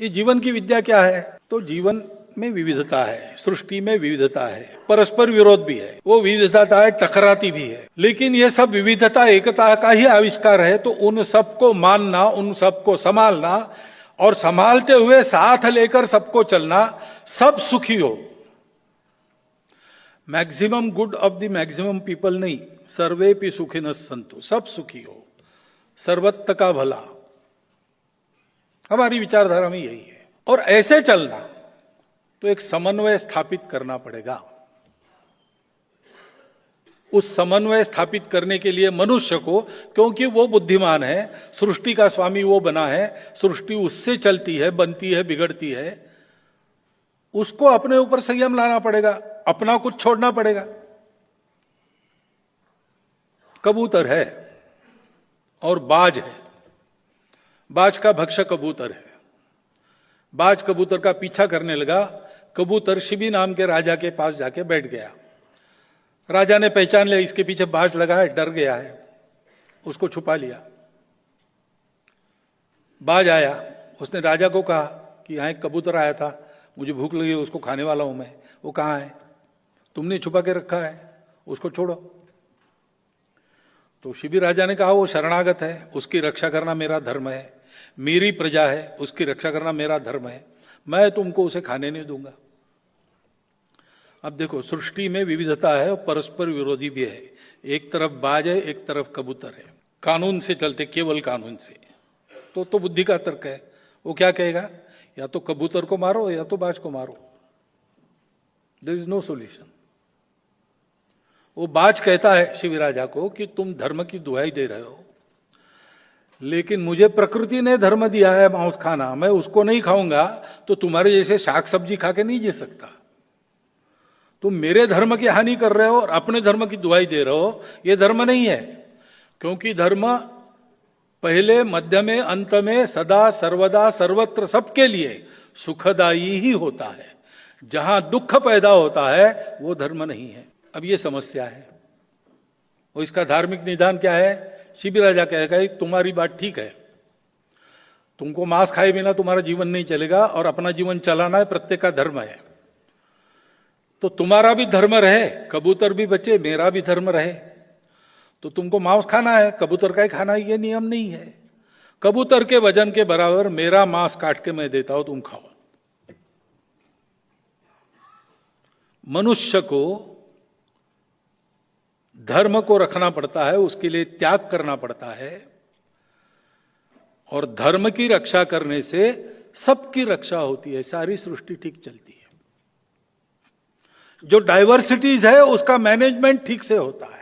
ये जीवन की विद्या क्या है? तो जीवन में विविधता है, सृष्टि में विविधता है, परस्पर विरोध भी है, वो विविधता है टकराती भी है, लेकिन ये सब विविधता एकता का ही आविष्कार है। तो उन सबको मानना, उन सबको संभालना और संभालते हुए साथ लेकर सबको चलना, सब सुखी हो। Maximum good of the maximum people नहीं, सर्वे भी सुखिनः सन्तु, सब सुखी हो, सर्वत्र का भला, हमारी विचारधारा में यही है। और ऐसे चलना तो एक समन्वय स्थापित करना पड़ेगा। उस समन्वय स्थापित करने के लिए मनुष्य को, क्योंकि वो बुद्धिमान है, सृष्टि का स्वामी वो बना है, सृष्टि उससे चलती है, बनती है, बिगड़ती है, उसको अपने ऊपर संयम लाना पड़ेगा, अपना कुछ छोड़ना पड़ेगा। कबूतर है और बाज है, बाज का भक्षक कबूतर है। बाज कबूतर का पीछा करने लगा, कबूतर शिबी नाम के राजा के पास जाके बैठ गया। राजा ने पहचान लिया इसके पीछे बाज लगा है, डर गया है, उसको छुपा लिया। बाज आया, उसने राजा को कहा कि यहां एक कबूतर आया था, मुझे भूख लगी, उसको खाने वाला हूं मैं, वो कहां है? तुमने छुपा के रखा है, उसको छोड़ो। तो शिबी राजा ने कहा वो शरणागत है, उसकी रक्षा करना मेरा धर्म है, मेरी प्रजा है, उसकी रक्षा करना मेरा धर्म है, मैं तुमको उसे खाने नहीं दूंगा। अब देखो, सृष्टि में विविधता है और परस्पर विरोधी भी है। एक तरफ बाज है, एक तरफ कबूतर है। कानून से चलते, केवल कानून से, तो बुद्धि का तर्क है। वो क्या कहेगा? या तो कबूतर को मारो या तो बाज को मारो, देयर इज नो सॉल्यूशन। वो बाज कहता है शिवी राजा को कि तुम धर्म की दुहाई दे रहे हो, लेकिन मुझे प्रकृति ने धर्म दिया है मांस खाना, मैं उसको नहीं खाऊंगा तो तुम्हारे जैसे शाक सब्जी खा के नहीं जी सकता। तुम मेरे धर्म की हानि कर रहे हो और अपने धर्म की दुहाई दे रहे हो, ये धर्म नहीं है। क्योंकि धर्म पहले, मध्य में, अंत में, सदा सर्वदा सर्वत्र सबके लिए सुखदायी ही होता है। जहां दुख पैदा होता है वो धर्म नहीं है। अब ये समस्या है और इसका धार्मिक निदान क्या है? शिबी राजा कहेगा तुम्हारी बात ठीक है, तुमको मांस खाए बिना तुम्हारा जीवन नहीं चलेगा और अपना जीवन चलाना है, प्रत्येक का धर्म है। तो तुम्हारा भी धर्म रहे, कबूतर भी बचे, मेरा भी धर्म रहे। तो तुमको मांस खाना है, कबूतर का ही खाना है, ये नियम नहीं है। कबूतर के वजन के बराबर मेरा मांस काट के मैं देता हूं, तुम खाओ। मनुष्य को धर्म को रखना पड़ता है, उसके लिए त्याग करना पड़ता है, और धर्म की रक्षा करने से सबकी रक्षा होती है, सारी सृष्टि ठीक चलती है। जो डाइवर्सिटीज है उसका मैनेजमेंट ठीक से होता है।